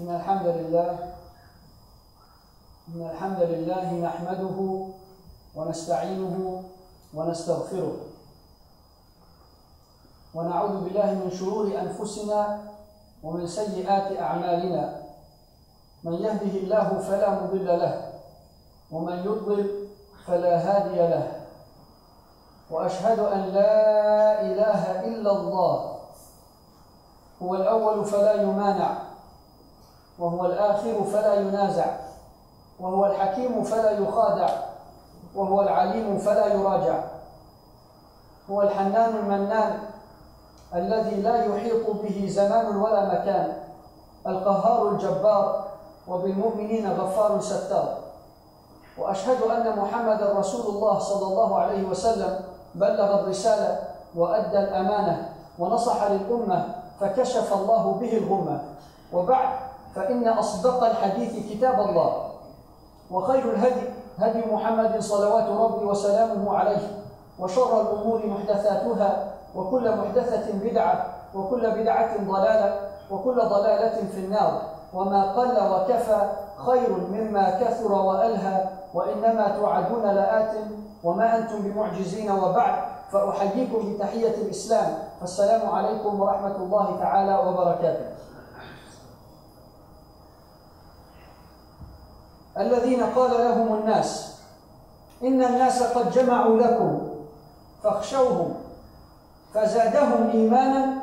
إن الحمد لله نحمده ونستعينه ونستغفره ونعوذ بالله من شرور أنفسنا ومن سيئات أعمالنا من يهده الله فلا مضل له ومن يضلل فلا هادي له وأشهد أن لا إله إلا الله هو الأول فلا يمانع وهو الآخر فلا ينازع وهو الحكيم فلا يخادع وهو العليم فلا يراجع هو الحنان المنان الذي لا يحيط به زمان ولا مكان القهار الجبار وبالمؤمنين غفار ستار وأشهد أن محمدا رسول الله صلى الله عليه وسلم بلغ الرسالة وأدى الأمانة ونصح للأمة فكشف الله به الغمة وبعد فإن أصدق الحديث كتاب الله وخير الهدي هدي محمد صلوات ربي وسلامه عليه وشر الأمور محدثاتها وكل محدثة بدعة وكل بدعة ضلالة وكل ضلالة في النار وما قل وكفى خير مما كثر وألهى وإنما توعدون لآت وما أنتم بمعجزين وبعد فأحييكم بتحية الإسلام فالسلام عليكم ورحمة الله تعالى وبركاته. الذين قال لهم الناس إن الناس قد جمعوا لكم فاخشوهم فزادهم إيمانا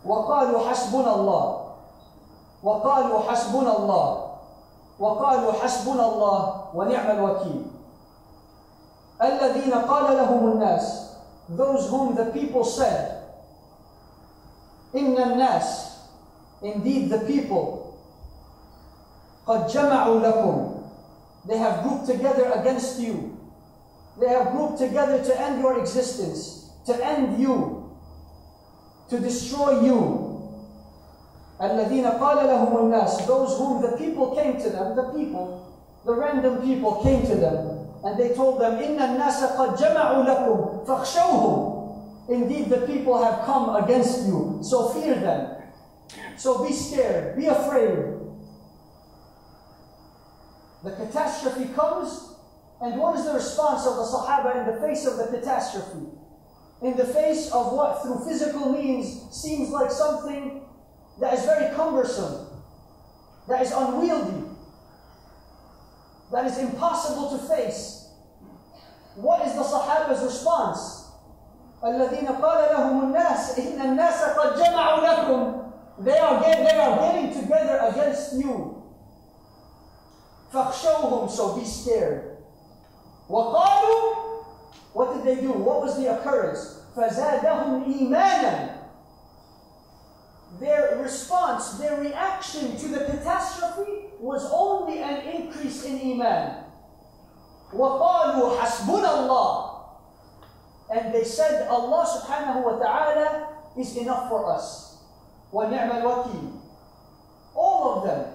وقالوا حسبنا الله وقالوا حسبنا الله وقالوا حسبنا الله ونعم الوكيل. الذين قال لهم الناس, those whom the people said, إن الناس, indeed the people, قد جمعوا لكم, they have grouped together against you, they have grouped together to end your existence, to end you, to destroy you. الذين قال لهم الناس, those whom the people came to them, the random people came to them and they told them, إن الناس قد جمعوا لكم فاخشوهم, indeed the people have come against you, so fear them, so be scared, be afraid. The catastrophe comes, and what is the response of the Sahaba in the face of the catastrophe? In the face of what through physical means seems like something that is very cumbersome, that is unwieldy, that is impossible to face. What is the Sahaba's response? الَّذِينَ قَالَ لَهُمُ النَّاسِ إِنَّ النَّاسَ قَدْ جَمَعُوا لَكُمْ, they are getting together against you. فَاخْشَوْهُمْ, so be scared. وَقَالُوا, what did they do? What was the occurrence? فَزَادَهُمْ إِيمَانًا. Their response, their reaction to the catastrophe was only an increase in Iman. وَقَالُوا حَسْبُنَا اللَّهِ. And they said, Allah subhanahu wa ta'ala is enough for us. وَنِعْمَ الْوَكِيلِ. All of them,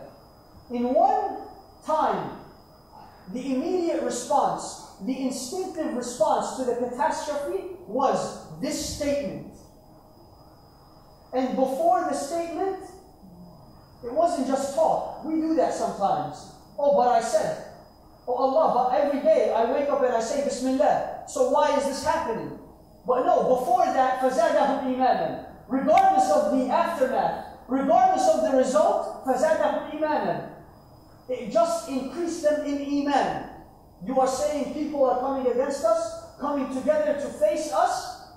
in one time, the immediate response, the instinctive response to the catastrophe was this statement. And before the statement, it wasn't just talk. We do that sometimes. Oh, but I said, oh Allah, but every day I wake up and I say Bismillah. So why is this happening? But no, before that, فَزَادَهُمْ إِيمَانًا. Regardless of the aftermath, regardless of the result, فَزَادَهُمْ إِيمَانًا. It just increased them in Iman. You are saying people are coming against us, coming together to face us.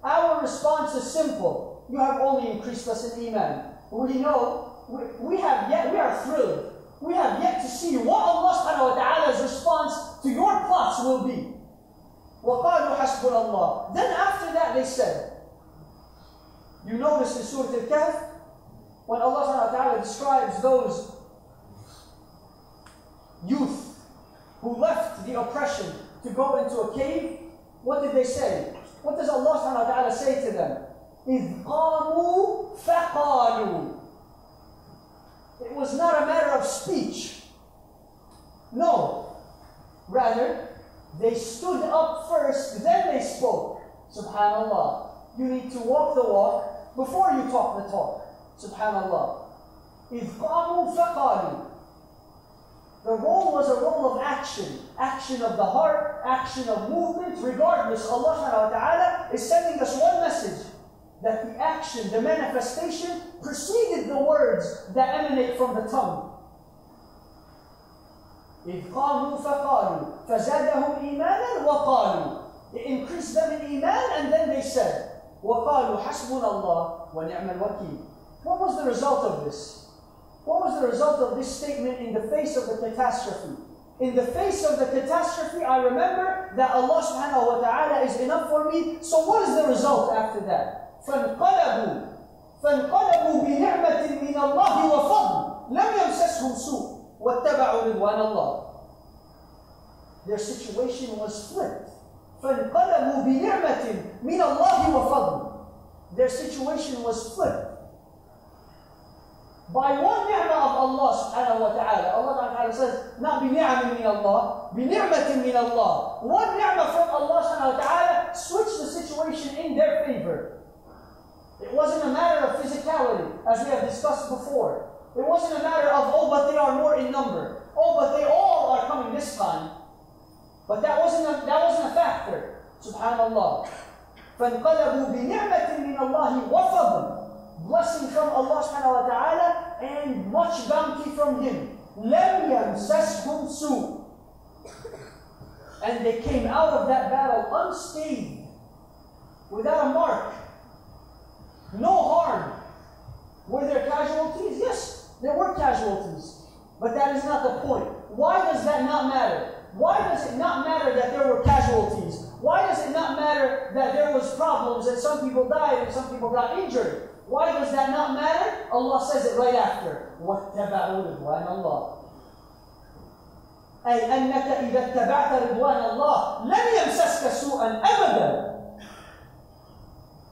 Our response is simple. You have only increased us in Iman. We know, we are thrilled. We have yet to see what Allah subhanahu wa ta'ala's response to your plots will be. وَقَالُوا حَسْبُنَا اللَّهِ. Then after that they said, you notice in Surah Al-Kahf, when Allah subhanahu wa ta'ala describes those youth who left the oppression to go into a cave, what did they say? What does Allah subhanahu wa ta'ala say to them? إِذْ قَامُوا فَقَالُوا. It was not a matter of speech. No. Rather, they stood up first, then they spoke. Subhanallah. You need to walk the walk before you talk the talk. Subhanallah. إِذْ قَامُوا فَقَالُوا. The role was a role of action. Action of the heart, action of movement. Regardless, Allah subhanahu wa ta'ala is sending us one message. That the action, the manifestation, preceded the words that emanate from the tongue. إِذْ قَامُوا فَقَالُوا فَزَادَهُمْ إِيمَانًا وَقَالُوا. It increased them in iman, and then they said, وَقَالُوا حَسْبُنَا اللَّهُ وَنِعْمَ الْوَكِيلُ. What was the result of this? What was the result of this statement in the face of the catastrophe? In the face of the catastrophe, I remember that Allah subhanahu wa ta'ala is enough for me. So what is the result after that? فَانْقَلَبُوا بِنِعْمَةٍ مِّنَ اللَّهِ وَفَضْلٍ لَمْ يَمْسَسْهُمْ سُوءٌ وَاتَّبَعُوا رِضْوَانَ اللَّهِ. Their situation was flipped. فَانْقَلَبُوا بِنِعْمَةٍ مِّنَ اللَّهِ وَفَضْلٍ. Their situation was flipped. By one ni'mah of Allah subhanahu wa ta'ala. Allah ta'ala says, not bi-ni'amin min Allah, bi-ni'matin min Allah. One ni'mah from Allah subhanahu wa ta'ala switched the situation in their favor. It wasn't a matter of physicality, as we have discussed before. It wasn't a matter of, oh, but they are more in number. Oh, but they all are coming this time. But that wasn't a factor. Subhanallah. فَانْقَلَبُوا بِنِعْمَةٍ مِّنَ اللَّهِ وَفَضْلٍ. Blessing from Allah subhanahu wa ta'ala and much bounty from Him. لَمْ يَمْسَسْهُمْ سُوءٌ. And they came out of that battle unscathed, without a mark, no harm. Were there casualties? Yes, there were casualties. But that is not the point. Why does that not matter? Why does it not matter that there were casualties? Why does it not matter that there was problems and some people died and some people got injured? Why does that not matter? Allah says it right after. وَاتَّبَعُوا رِضْوَانَ اللَّهِ. أي أنك إذا اتبعت رضوان الله لن يمسسك سوءا أبدا.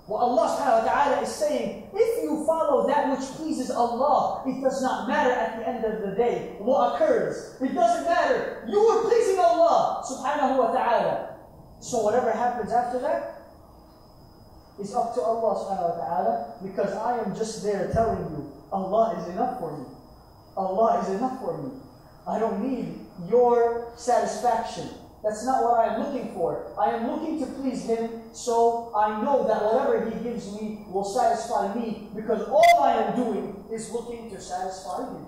What Allah subhanahu wa ta'ala is saying, if you follow that which pleases Allah, it does not matter at the end of the day what occurs. It doesn't matter. You were pleasing Allah subhanahu wa ta'ala. So whatever happens after that is up to Allah subhanahu wa ta'ala, because I am just there telling you, Allah is enough for me. Allah is enough for me. I don't need your satisfaction. That's not what I am looking for. I am looking to please Him, so I know that whatever He gives me will satisfy me, because all I am doing is looking to satisfy Him.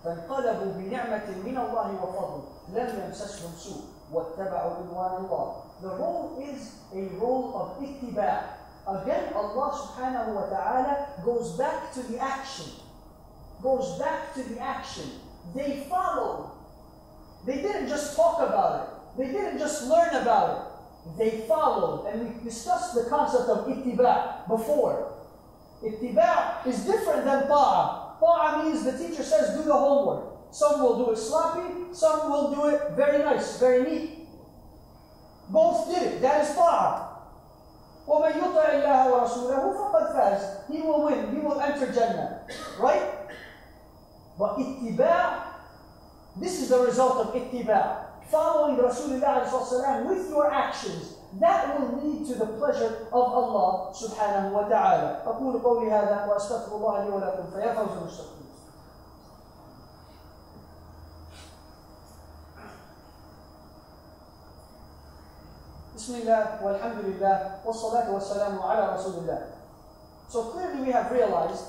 فَانْقَلَبُوا بِنِعْمَةٍ مِّنَ اللَّهِ وَفَضْلٍ لَمْ يَمْسَسْهُمْ سُوءٌ وَاتَّبَعُوا رِضْوَانَ اللَّهِ. The role is a role of ittiba'. Again, Allah subhanahu wa ta'ala goes back to the action. Goes back to the action. They followed. They didn't just talk about it. They didn't just learn about it. They followed. And we discussed the concept of ittiba' before. Ittiba' is different than ta'ah. Ta'ah means the teacher says, do the homework. Some will do it sloppy. Some will do it very nice, very neat. Both did it. That is ta'ah. وَمَنْ يُطَعِ اللَّهَ وَرَسُولَهُ فَقَدْ فَازَ. He will win. He will enter Jannah. Right? But ittiba', this is the result of ittiba'. Following Rasulullah with your actions, that will lead to the pleasure of Allah subhanahu wa ta'ala. أقول قولي هذا وأستغفر الله لي ولكم فيا فوز المستغفرين. Bismillah, walhamdulillah, wassalatu wassalamu ala rasulillah. So clearly we have realized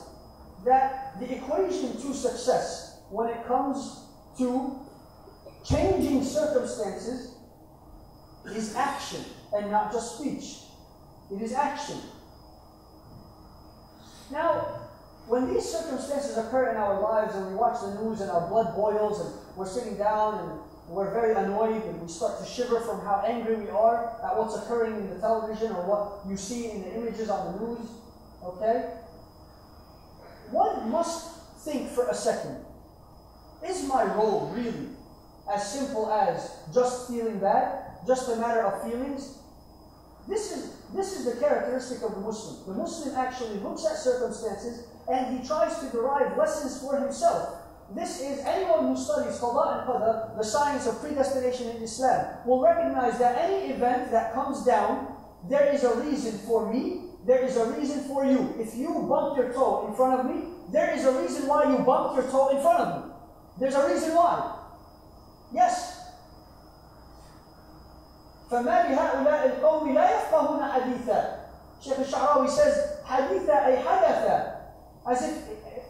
that the equation to success when it comes to changing circumstances is action and not just speech. It is action. Now, when these circumstances occur in our lives and we watch the news and our blood boils and we're sitting down and we're very annoyed and we start to shiver from how angry we are at what's occurring in the television or what you see in the images on the news, okay? One must think for a second, is my role really as simple as just feeling bad, just a matter of feelings? This is the characteristic of the Muslim. The Muslim actually looks at circumstances and he tries to derive lessons for himself. This is, anyone who studies Qada and Qadar, the science of predestination in Islam, will recognize that any event that comes down, there is a reason for me there is a reason for you. If you bump your toe in front of me, there is a reason why you bumped your toe in front of me. There's a reason why. Yes. فَمَا لِهَؤُلَاءِ الْقَوْمِ لَا يَفْقَهُونَ حَدِيثًا. Shaykh al-Sha'rawi says, حَدِيثًا أي حَدَثًا. As if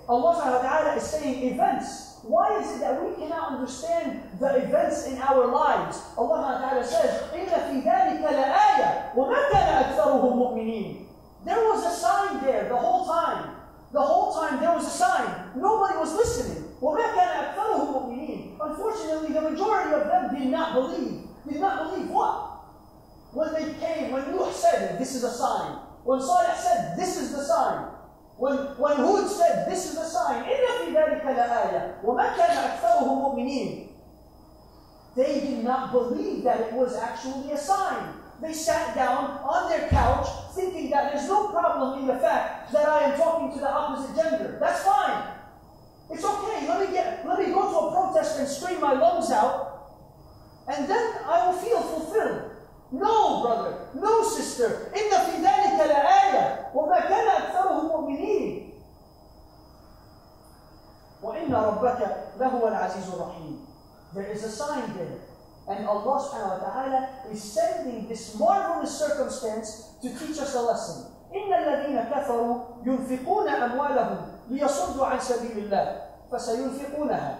Allah subhanahu wa ta'ala is saying events. Why is it that we cannot understand the events in our lives? Allah subhanahu wa ta'ala says, إِنَّ فِي ذَلِكَ لَآيَةً وَمَا كَانَ أَكْثَرُهُمْ مُؤْمِنِينَ. There was a sign there the whole time. The whole time there was a sign. Nobody was listening. وَمَا كَانَ أَكْثَرُهُمْ مُؤْمِنِينَ. Unfortunately, the majority of them did not believe. Did not believe what? When they came, when Nuh said, this is a sign. When Salih said, this is the sign. When Hud said, this is the sign. إِنَّ فِي ذَلِكَ لَآيَةً وَمَا كَانَ أَكْثَرُهُمْ مُؤْمِنِينَ. They did not believe that it was actually a sign. They sat down on their couch thinking that there's no problem in the fact that I am talking to the opposite gender. That's fine. It's okay. Let me go to a protest and scream my lungs out, and then I will feel fulfilled. No, brother. No, sister. إِنَّ فِي ذَلِكَ لَآيَةً وَمَا كَانَ أَكْثَرُهُمْ مُؤْمِنِينَ وَإِنَّ رَبَّكَ لَهُوَ الْعَزِيزُ الرَّحِيمُ. There is a sign there. And Allah subhanahu wa ta'ala is sending this marvelous circumstance to teach us a lesson. إِنَّ الَّذِينَ كَفَرُوا يُنْفِقُونَ أَمْوَالَهُمْ لِيَصُدُّوا عَنْ سَبِيلِ اللَّهِ فَسَيُنْفِقُونَهَا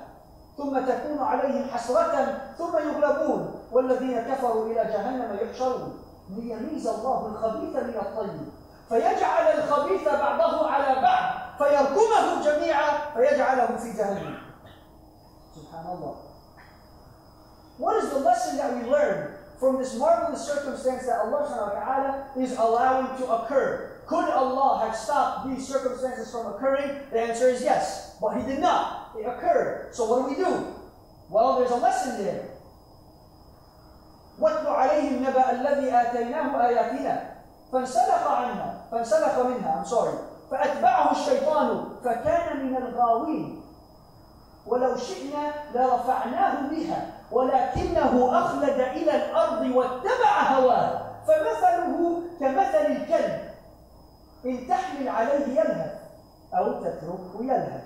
ثُمَّ تَكُونُ عَلَيْهِمْ حَسْرَةً ثُمَّ يُغْلَبُونَ وَالَّذِينَ كَفَرُوا إِلَى جَهَنَّمَ يُحْشَرُونَ لِيَمِيزَ اللَّهُ الْخَبِيثَ مِنَ الطَّيِّبِ فَيَجْعَلَ الْخَبِيثَ بَعْضَهُ عَلَى بَعْضٍ فَيَرْكُمَهُ جَمِيعًا فَيَجْعَلَهُ فِي جَهَنَّمَ. Subhanallah. What is the lesson that we learn from this marvelous circumstance that Allah subhanahu wa ta'ala is allowing to occur? Could Allah have stopped these circumstances from occurring? The answer is yes, but He did not. It occurred. So what do? Well, there's a lesson there. وَاتْلُ عَلَيْهِمْ نَبَأَ الَّذِي آتَيْنَاهُ آيَاتِنَا فَانْسَلَخَ مِنْهَا فَأَتْبَعَهُ الشَّيْطَانُ فَكَانَ مِنَ الْغَاوِينَ وَلَوْ شِئْنَا لَرَفَعْنَاهُ بِهَا وَلَكِنَّهُ أَخْلَدَ إِلَى الْأَرْضِ وَاتَّبَعَ هَوَاهُ فَمَثَلُهُ كَمَثَلِ الْكَلْبِ إِنْ تَحْمِلْ عَلَيْهِ يَلْهَثْ أَوْ تَتْرُكْهُ يَلْهَثْ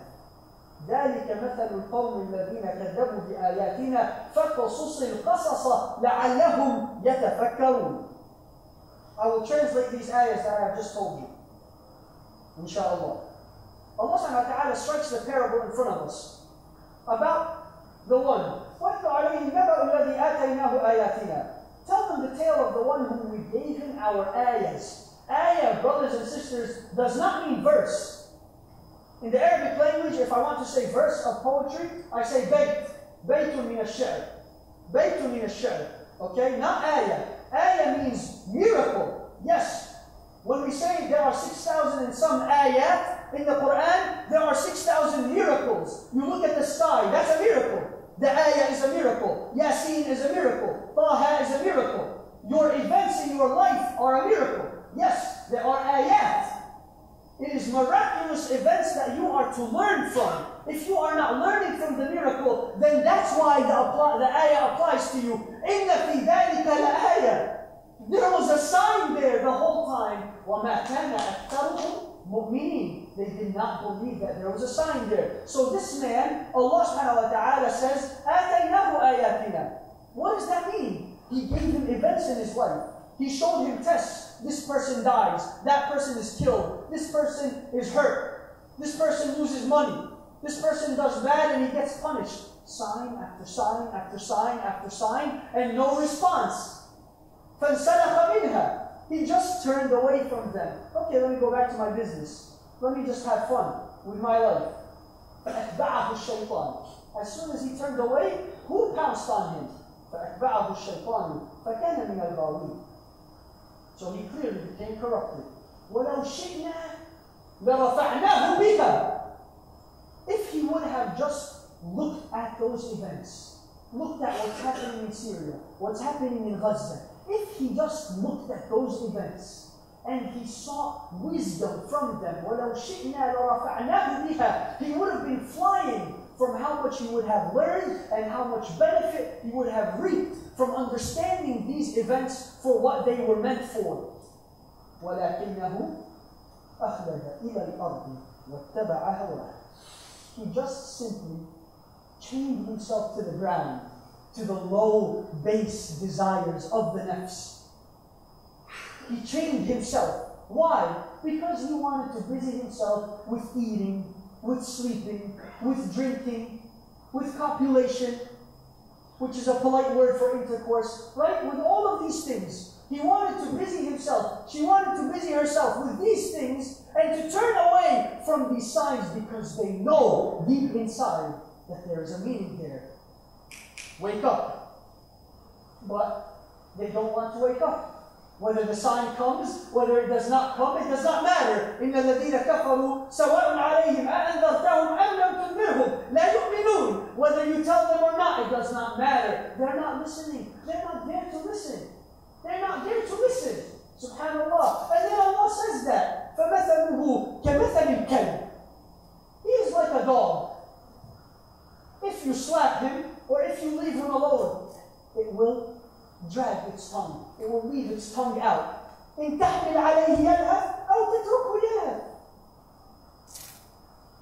ذَلِكَ مَثَلُ الْقَوْمِ الَّذِينَ كَذَّبُوا بِآيَاتِنَا فَاقْصُصِ الْقَصَصَ لَعَلَّهُمْ يَتَفَكَّرُونَ. I will translate these ayahs that I have just told you. Inshallah. Allah subhanahu wa ta'ala strikes the parable in front of us about the one. وَاتْلُ عَلَيْهِمْ نَبَأَ الَّذِي آتَيْنَاهُ آيَاتِنَا. Tell them the tale of the one whom we gave him our ayahs. Ayah, brothers and sisters, does not mean verse. In the Arabic language, if I want to say verse of poetry, I say bayt. Baytun min ash-sha'r. Baytun min ash-sha'r. Okay? Not ayah. Ayah means miracle. Yes. When we say there are 6,000 and some ayat in the Quran, there are 6,000 miracles. You look at the sky, that's a miracle. The ayah is a miracle. Yasin is a miracle. Taha is a miracle. Your events in your life are a miracle. Yes, there are ayat. It is miraculous events that you are to learn from. If you are not learning from the miracle, then that's why the ayah applies to you. إِنَّ فِي ذَلِكَ لَآيَةً. There was a sign there the whole time. وَمَا كَانَ أَكْثَرُهُمْ مُؤْمِنِينَ. They did not believe that there was a sign there. So this man, Allah subhanahu wa ta'ala says, آتَيْنَاهُ آيَاتِنَا. What does that mean? He gave him events in his life. He showed him tests. This person dies. That person is killed. This person is hurt. This person loses money. This person does bad and he gets punished. Sign after sign after sign after sign, and no response. فَانْسَلَخَ مِنْهَا. He just turned away from them. Okay, let me go back to my business. Let me just have fun with my life. فَأَتْبَعَهُ الشَّيْطَانُ. As soon as he turned away, who pounced on him? فَأَتْبَعَهُ الشَّيْطَانُ فَكَانَ مِنَ الْغَاوِينَ. So he clearly became corrupted. وَلَوْ شِئْنَا لَرَفَعْنَاهُ بِهَا. If he would have just looked at those events, looked at what's happening in Syria, what's happening in Gaza, if he just looked at those events and he sought wisdom from them, وَلَوْ شِئْنَا لَرَفَعْنَاهُ بِهَا, he would have been flying from how much he would have learned and how much benefit he would have reaped from understanding these events for what they were meant for. ولكنه أخلد إلى الأرض واتبع هواه. He just simply chained himself to the ground, to the low base desires of the nafs. He chained himself. Why? Because he wanted to busy himself with eating, with sleeping, with drinking, with copulation, which is a polite word for intercourse, right? With all of these things. He wanted to busy himself. She wanted to busy herself with these things and to turn away from these signs because they know deep inside that there is a meaning there. Wake up. But they don't want to wake up. Whether the sign comes, whether it does not come, it does not matter. إِنَّ الَّذِينَ كَفَرُوا سَوَاءٌ عَلَيْهِمْ أَأَنذَرْتَهُمْ أَمْ لَمْ تُنذِرْهُمْ لَا يُؤْمِنُونَ. Whether you tell them or not, it does not matter. They're not listening. They're not there to listen. They're not there to listen. Subhanallah. And then Allah says that. فَمَثَلُهُ كَمَثَلِ الْكَلْبِ. He is like a dog. If you slap him or if you leave him alone, it will drag its tongue. It will leave its tongue out. إِن تَحْمِلْ عَلَيْهِ يَلْهَثْ أَوْ تَتْرُكْهُ يَلْهَثْ.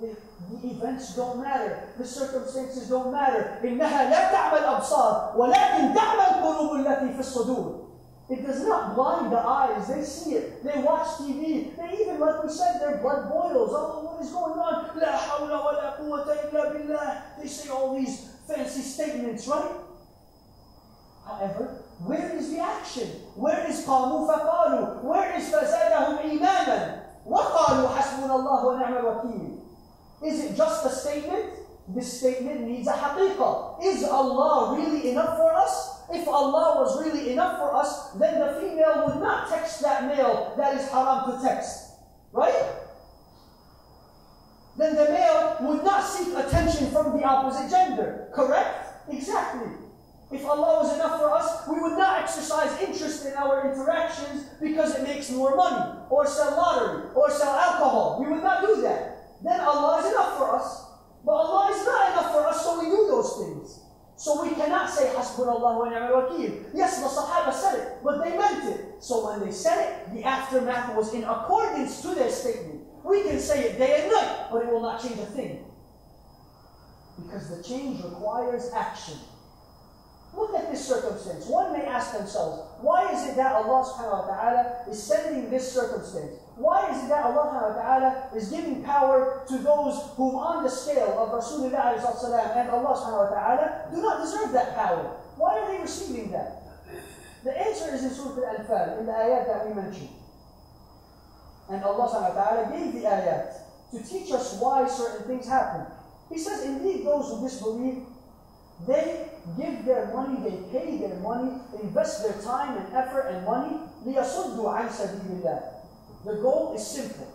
The events don't matter. The circumstances don't matter. إِنَّهَا لَا تَعْمَى الْأَبْصَارِ وَلَكِنْ تَعْمَى الْقُلُوبُ الَّتِي فِي الصُّدُورِ. It does not blind the eyes. They see it. They watch TV. They even, like we said, their blood boils. Oh, what is going on? لَا حَوْلَ وَلَا قُوَّةَ إِلَّا بِاللَّهِ. They say all these fancy statements, right? However, where is the action? Where is قَامُوا فَقَالُوا? Where is فَزَادَهُمْ إِيمَانًا وَقَالُوا حَسْبُنَا اللَّهُ وَنِعْمَ الْوَكِيلُ? Is it just a statement? This statement needs a haqiqah. Is Allah really enough for us? If Allah was really enough for us, then the female would not text that male that is haram to text. Right? Then the male would not seek attention from the opposite gender. Correct? Exactly. If Allah was enough for us, we would not exercise interest in our interactions because it makes more money, or sell lottery, or sell alcohol. We would not do that. Then Allah is enough for us. But Allah is not enough for us, so we do those things. So we cannot say, Hasbunallah wa ni'mal wakeel. Yes, the Sahaba said it, but they meant it. So when they said it, the aftermath was in accordance to their statement. We can say it day and night, but it will not change a thing. Because the change requires action. Look at this circumstance. One may ask themselves, why is it that Allah subhanahu wa ta'ala is sending this circumstance? Why is it that Allah subhanahu wa ta'ala is giving power to those whom on the scale of Rasulullah and Allah subhanahu wa ta'ala do not deserve that power? Why are they receiving that? The answer is in Surah Al-Anfal, in the ayat that we mentioned. And Allah subhanahu wa ta'ala gave the ayat to teach us why certain things happen. He says, indeed, those who disbelieve, they give their money, they pay their money, invest their time and effort and money, لِيَصُدُّوا عَنْ سَبِيلِ اللَّهِ. The goal is simple.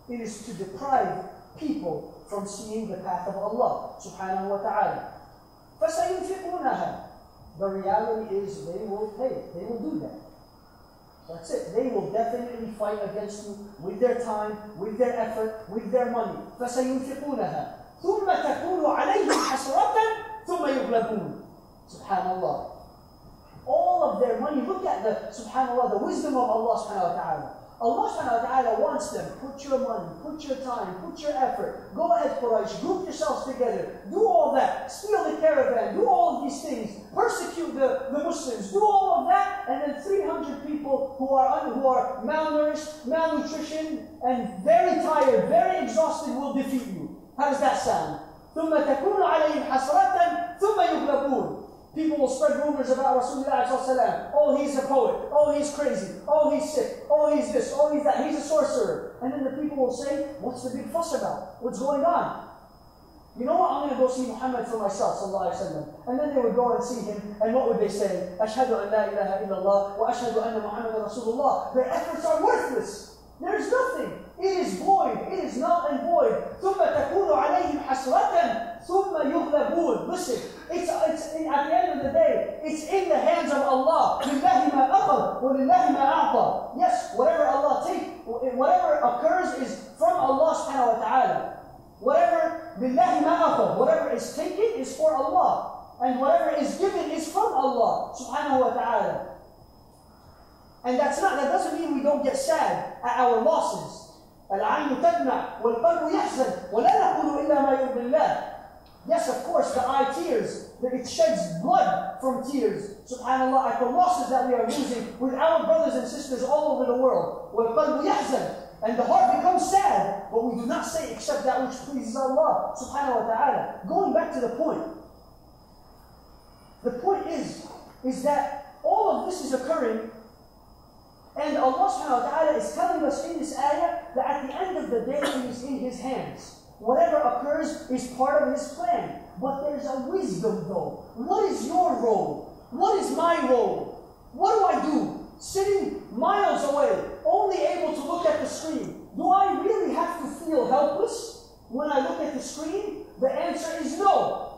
It is to deprive people from seeing the path of Allah subhanahu wa ta'ala. فَسَيُنْفِقُونَهَا. The reality is they will pay it. They will do that. That's it. They will definitely fight against you with their time, with their effort, with their money. فَسَيُنْفِقُونَهَا ثُمَّ تَكُونُ عَلَيْهِمْ حَسْرَةً ثُمَّ يُغْلَبُونَ. SubhanAllah. All of their money, look at the, subhanAllah, the wisdom of Allah subhanahu wa ta'ala. Allah subhanahu wa ta'ala wants them, put your money, put your time, put your effort, go ahead Quraysh, group yourselves together, do all that, steal the caravan, do all of these things, persecute the Muslims, do all of that, and then 300 people who are malnourished, malnutrition, and very tired, very exhausted will defeat you. How does that sound? ثُمَّ تَكُونُ عَلَيْهِمْ حَسْرَةً ثُمَّ يُغْلَبُونَ. People will spread rumors about Rasulullah. Oh, he's a poet. Oh, he's crazy. Oh, he's sick. Oh, he's this. Oh, he's that. He's a sorcerer. And then the people will say, what's the big fuss about? What's going on? You know what? I'm going to go see Muhammad for myself, sallallahu alayhi wa sallam. And then they would go and see him, and what would they say? Ashhadu an la ilaha illallah wa ashhadu anna Muhammadan Rasulullah. Their efforts are worthless. There's nothing. It is void. It is null and void. ثُمَّ تَكُونُ عَلَيْهِمْ حَسْرَةً ثُمَّ يُغْلَبُونَ. Listen, it's at the end of the day, it's in the hands of Allah. لِلَّهِ مَا أَخَذْ وَلِلَّهِ مَا أَعْطَى. Yes, whatever Allah takes, whatever occurs is from Allah subhanahu wa ta'ala. Whatever لِلَّهِ مَا أَخَذْ, whatever is taken is for Allah. And whatever is given is from Allah subhanahu wa ta'ala. And that doesn't mean we don't get sad at our losses. العين تدمع والقلب يحزن ولا نقول إلا ما يرضي الله. Yes, of course, the eye tears, it sheds blood from tears. SubhanAllah, at the losses that we are losing with our brothers and sisters all over the world. وَالْقَلْبُ يَحْزَنُ. And the heart becomes sad, but we do not say except that which pleases Allah subhanahu wa ta'ala. Going back to the point. The point is that all of this is occurring, and Allah subhanahu wa ta'ala is telling us in this ayah that at the end of the day it is in His hands. Whatever occurs is part of His plan. But there's a wisdom though. What is your role? What is my role? What do I do? Sitting miles away, only able to look at the screen. Do I really have to feel helpless when I look at the screen? The answer is no.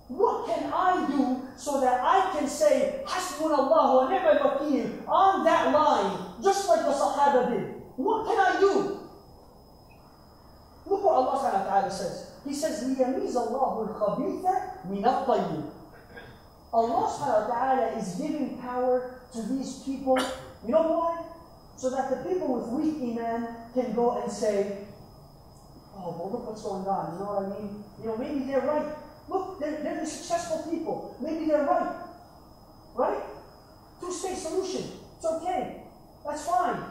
What can I do so that I can say, Hasbunallah wa ni'mal wakeel, on that line, just like the Sahaba did? What can I do? Look what Allah subhanahu wa ta'ala says. He says, لِيَمِيزَ اللَّهُ الْخَبِيثَ مِنَ الطَّيِّبِ. Allah subhanahu wa ta'ala is giving power to these people. You know why? So that the people with weak iman can go and say, oh, well, look what's going on. You know what I mean? You know, maybe they're right. Look, they're the successful people. Maybe they're right. Right? Two-state solution. It's okay. That's fine.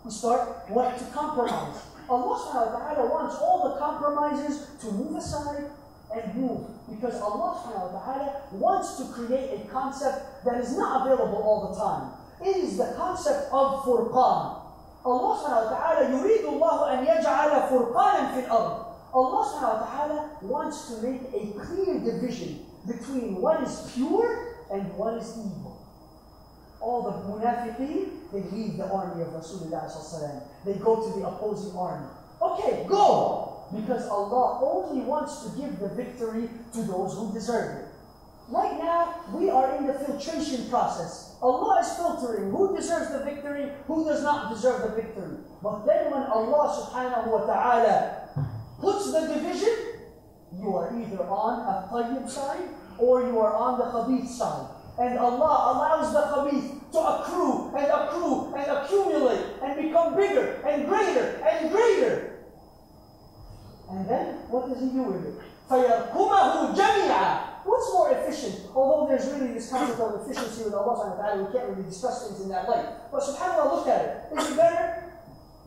We start what to compromise. Allah subhanahu wa ta'ala wants all the compromisers to move aside and move. Because Allah subhanahu wa ta'ala wants to create a concept that is not available all the time. It is the concept of furqan. Allah subhanahu wa ta'ala يريد الله أن يجعل فرقانا في الأرض. Allah subhanahu wa ta'ala wants to make a clear division between what is pure and what is evil. All the munafiqeen, they leave the army of Rasulullah sallallahu alaihi wasallam. They go to the opposing army. Okay, go! Because Allah only wants to give the victory to those who deserve it. Right now, we are in the filtration process. Allah is filtering who deserves the victory, who does not deserve the victory. But then when Allah subhanahu wa ta'ala puts the division, you are either on a tayyib side or you are on the khabith side. And Allah allows the khabith to accrue and accrue and accumulate and become bigger and greater and greater. And then, what does He do with it? فَيَرْكُمَهُ جَمِيعًا. What's more efficient? Although there's really this concept of efficiency with Allah subhanahu wa ta'ala, we can't really discuss things in that light. But subhanAllah, look at it. Is it better?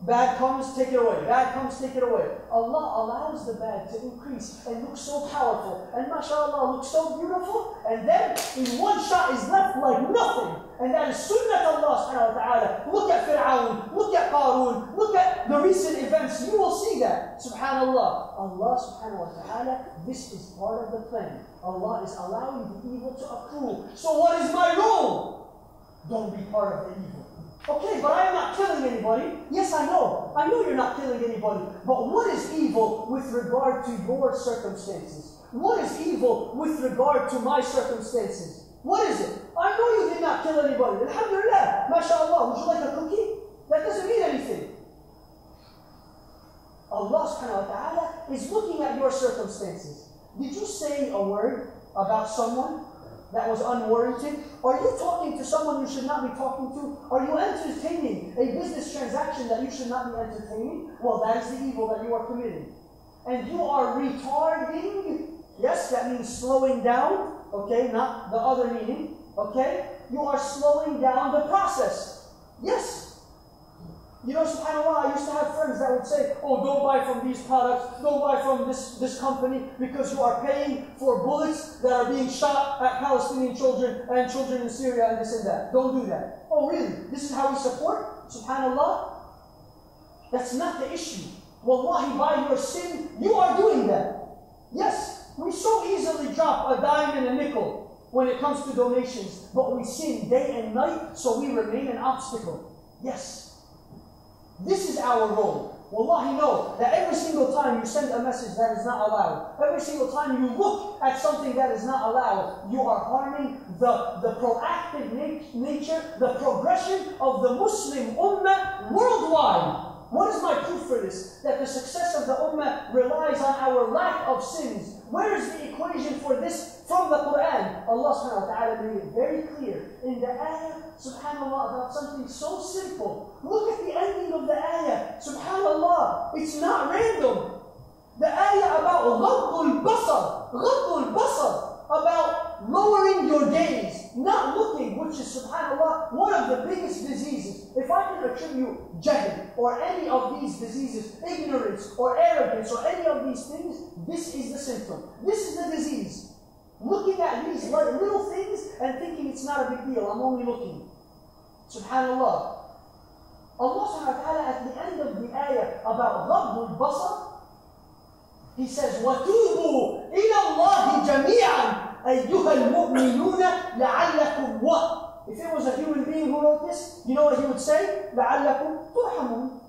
Bad comes, take it away. Bad comes, take it away. Allah allows the bad to increase and look so powerful. And mashallah, look so beautiful. And then in one shot is left like nothing. And that is sunnat Allah subhanahu wa ta'ala. Look at Fir'aun, look at Qarun, look at the recent events. You will see that. Subhanallah. Allah subhanahu wa ta'ala, this is part of the plan. Allah is allowing the evil to accrue. So what is my role? Don't be part of the evil. Okay, but I am not killing anybody. Yes, I know. I know you're not killing anybody. But what is evil with regard to your circumstances? What is evil with regard to my circumstances? What is it? I know you did not kill anybody. Alhamdulillah. MashaAllah. Would you like a cookie? That doesn't mean anything. Allah subhanahu wa ta'ala is looking at your circumstances. Did you say a word about someone that was unwarranted? Are you talking to someone you should not be talking to? Are you entertaining a business transaction that you should not be entertaining? Well, that is the evil that you are committing. And you are retarding. Yes, that means slowing down. Okay, not the other meaning. Okay? You are slowing down the process. Yes. You know, subhanAllah, I used to have friends that would say, oh, don't buy from these products, don't buy from this company, because you are paying for bullets that are being shot at Palestinian children and children in Syria and this and that. Don't do that. Oh, really? This is how we support? Subhanallah? That's not the issue. Wallahi, by your sin, you are doing that. Yes, we so easily drop a dime and a nickel when it comes to donations, but we sin day and night, so we remain an obstacle. Yes. This is our role. Wallahi, know that every single time you send a message that is not allowed, every single time you look at something that is not allowed, you are harming the proactive nature, the progression of the Muslim ummah worldwide. What is my proof for this? That the success of the Ummah relies on our lack of sins. Where is the equation for this from the Quran? Allah subhanahu wa ta'ala made it very clear in the ayah, subhanAllah, about something so simple. Look at the ending of the ayah. Subhanallah, it's not random. The ayah about غض البصر, about lowering your gaze, not looking, which is, subhanAllah, one of the biggest diseases. If I can attribute jahl or any of these diseases, ignorance or arrogance or any of these things, this is the symptom. This is the disease. Looking at these little things and thinking it's not a big deal, I'm only looking. Subhanallah. Allah subhanahu wa ta'ala at the end of the ayah about غض البصر, He says, وَتُوبُوا إِلَى اللَّهِ جَمِيعًا أَيُّهَا الْمُؤْمِنُونَ لَعَلَّكُمْ what? If it was a human being who wrote this, you know what he would say? لَعَلَّكُمْ تُرْحَمُونَ.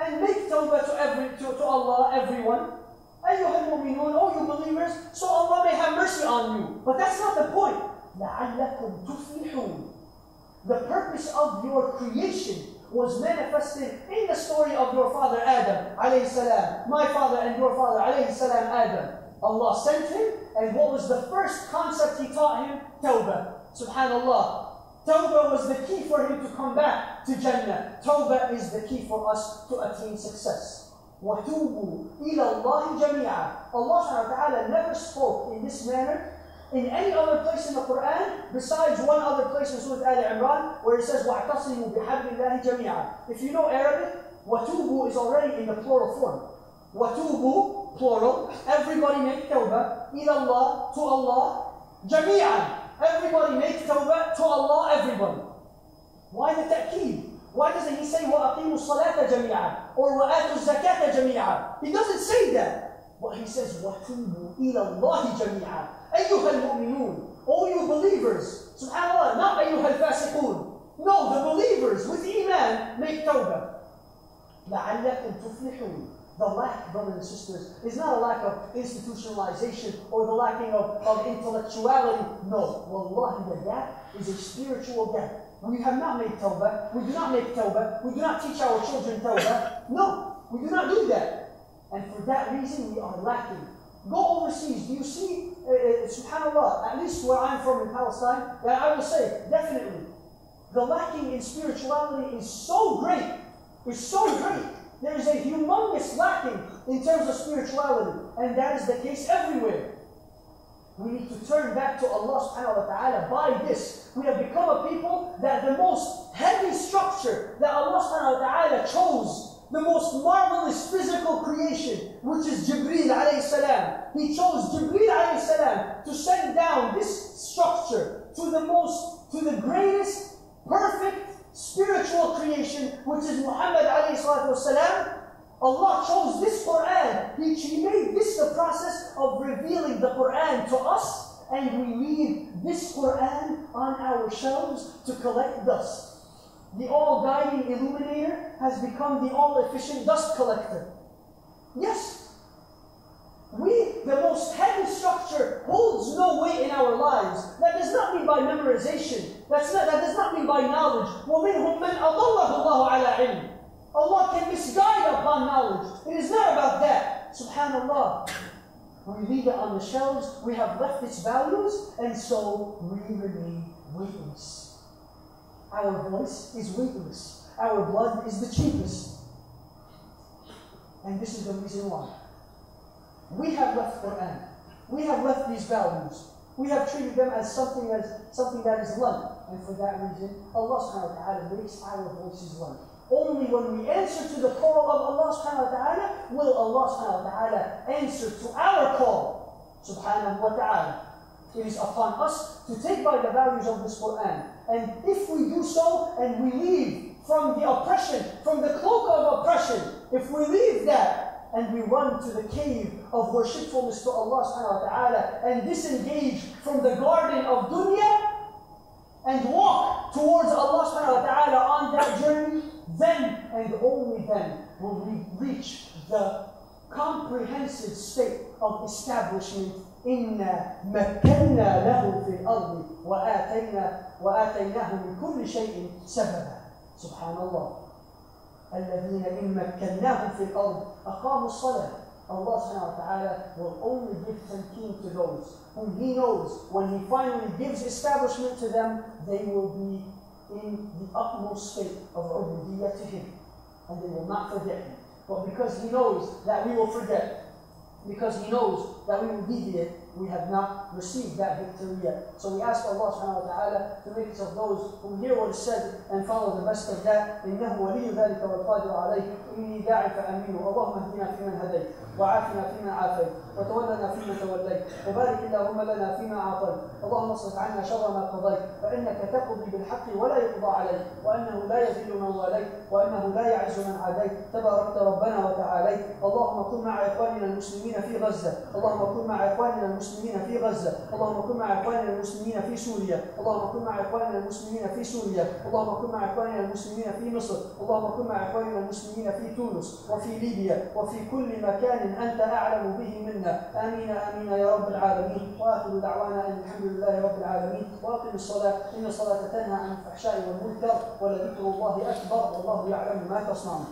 And make tawbah to Allah, everyone. أَيُّهَا الْمُؤْمِنُونَ, oh you believers, so Allah may have mercy on you. But that's not the point. لَعَلَّكُمْ تُفْلِحُونَ. The purpose of your creation was manifested in the story of your father Adam, alayhi salam. My father and your father, alayhi salam, Adam. Allah sent him, and what was the first concept He taught him? Tawbah. Subhanallah. Tawbah was the key for him to come back to Jannah. Tawbah is the key for us to attain success. وَتُوبُوا إِلَى اللَّهِ جَمِيعًا. Allah subhanahu wa ta'ala never spoke in this manner in any other place in the Quran, besides one other place in Surah Al-Imran, where it says, وَاعْتَصِمُوا بِحَبْلِ اللَّهِ جَمِيعًا. If you know Arabic, وَتُوبُوا is already in the plural form. وَتُوبُوا, plural, everybody make tawbah, إِلَى Allah, to Allah, جَمِيعًا. Everybody make tawbah to Allah, everybody. Why the ta'keed? Why doesn't He say, وَأَقِيمُوا الصَّلَاةَ جَمِيعًا, or وَآتُوا الزَّكَاةَ جَمِيعًا? He doesn't say that. But He says, وَتُوبُوا إِلَى اللَّهِ جَمِيعًا. أيها المؤمنون, all you believers, subhanAllah, not أيها الفاسقون. No, the believers with Iman make tawbah. لعلكم تفلحون. The lack, brothers and sisters, is not a lack of institutionalization or the lacking of intellectuality. No, wallahi, the gap is a spiritual gap. We have not made tawbah. We do not make tawbah. We do not teach our children tawbah. No, we do not do that. And for that reason, we are lacking. Go overseas. Do you see, subhanAllah, at least where I'm from in Palestine, that I will say, definitely, the lacking in spirituality is so great. It's so great. There is a humongous lacking in terms of spirituality. And that is the case everywhere. We need to turn back to Allah subhanahu wa ta'ala by this. We have become a people that the most heavy structure that Allah subhanahu wa ta'ala chose, the most marvelous physical creation, which is Jibreel alayhi salam. He chose Jibreel alayhi salam to send down this structure to the greatest, perfect spiritual creation, which is Muhammad alayhi salatu wasalam. Allah chose this Quran. He made this the process of revealing the Quran to us, and we leave this Quran on our shelves to collect dust. The all-guiding illuminator has become the all-efficient dust collector. Yes, the most heavy structure holds no weight in our lives. That does not mean by memorization. That does not mean by knowledge. وَمِنْهُمْ مَنْ أَضَلَّهُ اللَّهُ عَلَىٰ عِلْمٍ. Allah can misguide upon knowledge. It is not about that. Subhanallah. We leave it on the shelves. We have left its values, and so we remain weightless. Our voice is weightless. Our blood is the cheapest. And this is the reason why. We have left Quran. We have left these values. We have treated them as something that is light. And for that reason, Allah subhanahu wa ta'ala makes our voices light. Only when we answer to the call of Allah subhanahu wa ta'ala will Allah subhanahu wa ta'ala answer to our call. Subhanahu wa ta'ala. It is upon us to take by the values of this Quran. And if we do so and we leave from the oppression, from the cloak of oppression, if we leave that and we run to the cave of worshipfulness to Allah subhanahu wa ta'ala and disengage from the garden of dunya and walk towards Allah subhanahu wa ta'ala on that journey, then and only then will we reach the comprehensive state of establishment. إِنَّا مَكَّنَّا لَهُ فِي الْأَرْضِ وَآتَيْنَاهُ مِنْ كُلِّ شَيْءٍ سَبَبًا. Subhanallah. الذين إن مكناهم في الأرض أقاموا الصلاة. Allah subhanahu wa ta'ala will only give tamkeen to those whom He knows when He finally gives establishment to them, they will be in the utmost state of ubudiyyah to Him, and they will not forget Him. But because He knows that we will forget, because He knows that we will deviate, we have not received that victory yet. So we ask Allah subhanahu wa ta'ala to make us of those who hear what is said and follow the best of that. إنه ولي ذلك والقادر عليه. إني داعي فأمين. اللهم اهدنا فيمن هديت وعافنا فيمن عافيت وتولنا فيمن توليت وبارك اللهم لنا فيما أعطيت. اللهم اصرف عنا شر ما قضيت فإنك تقضي بالحق ولا يقضى عليك وأنه لا يذل من واليت وأنه لا يعز من عاديت. تباركت ربنا وتعاليت. اللهم كن مع إخواننا المسلمين في غزة. اللهم كن مع إخواننا المسلمين في غزة. اللهم كن مع إخواننا المسلمين في سوريا. اللهم كن مع إخواننا المسلمين في سوريا. اللهم كن مع إخواننا المسلمين في مصر. اللهم كن مع إخواننا المسلمين في تونس وفي ليبيا وفي كل مكان أنت أعلم به منا. آمين آمين يا رب العالمين. وآخر دعوانا أن الحمد لله رب العالمين. وأقم الصلاة إن الصلاة تنهى عن الفحشاء والمنكر ولذكر الله أكبر والله يعلم ما تصنعون.